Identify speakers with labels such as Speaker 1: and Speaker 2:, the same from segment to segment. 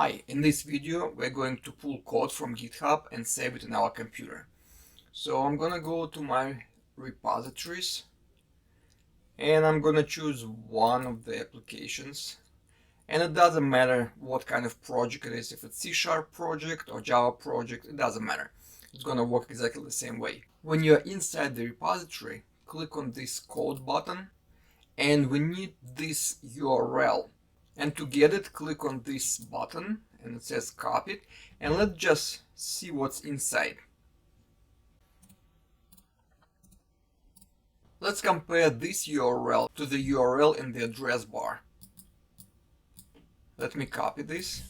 Speaker 1: Hi, in this video we're going to pull code from GitHub and save it in our computer. So I'm gonna go to my repositories and I'm gonna choose one of the applications. And it doesn't matter what kind of project it is, if it's C# project or Java project, it doesn't matter. It's gonna work exactly the same way. When you're inside the repository, click on this code button and we need this URL. And to get it, click on this button and it says copy it, and let's just see what's inside. Let's compare this URL to the URL in the address bar. Let me copy this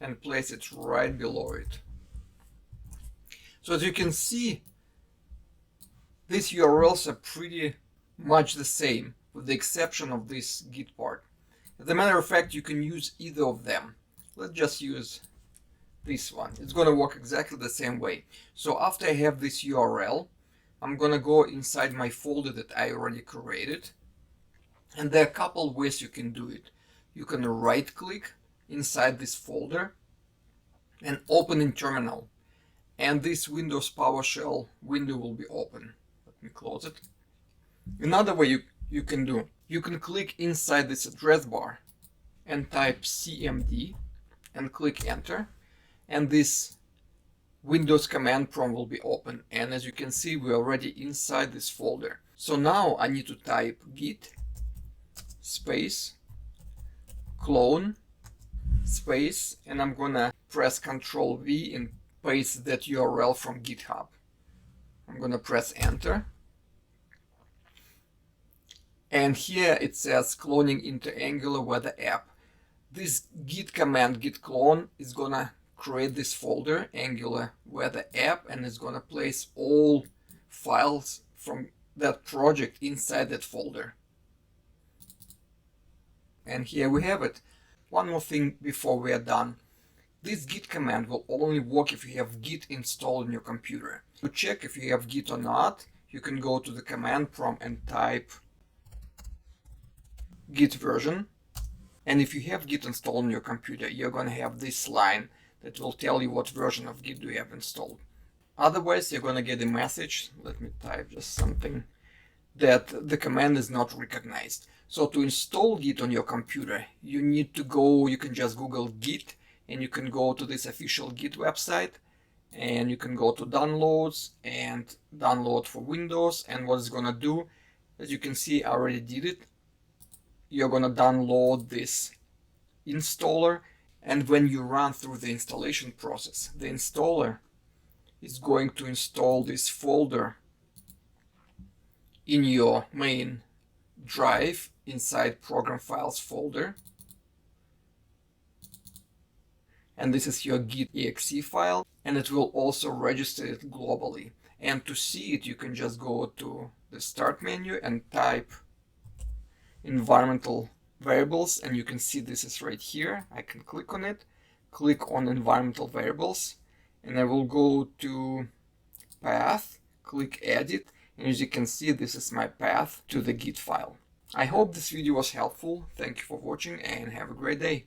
Speaker 1: and place it right below it. So as you can see, these URLs are pretty much the same, with the exception of this Git part. As a matter of fact, you can use either of them. Let's just use this one. It's going to work exactly the same way. So after I have this URL, I'm going to go inside my folder that I already created. And there are a couple ways you can do it. You can right click inside this folder and open in terminal. And this Windows PowerShell window will be open. Let me close it. Another way you can do, you can click inside this address bar and type cmd and click enter, and this Windows command prompt will be open. And as you can see, we're already inside this folder. So now I need to type git space clone space, and I'm gonna press Ctrl V and paste that URL from GitHub. I'm gonna press enter. And here it says cloning into Angular weather app. This git command git clone is gonna create this folder Angular weather app, and it's gonna place all files from that project inside that folder. And here we have it. One more thing before we are done. This git command will only work if you have git installed on your computer. To check if you have git or not, you can go to the command prompt and type git version, and if you have git installed on your computer, you're going to have this line that will tell you what version of git do you have installed. Otherwise, you're going to get a message, let me type just something, that the command is not recognized. So to install git on your computer, you need to go, you can just Google git and you can go to this official git website, and you can go to downloads and download for Windows. And what it's going to do, as you can see, I already did it. You're going to download this installer, and when you run through the installation process, the installer is going to install this folder in your main drive inside program files folder, and this is your git exe file, and it will also register it globally. And to see it, you can just go to the start menu and type environmental variables, and you can see this is right here. I can click on it, click on environmental variables, and I will go to path, click edit, and as you can see, this is my path to the git file. I hope this video was helpful. Thank you for watching and have a great day.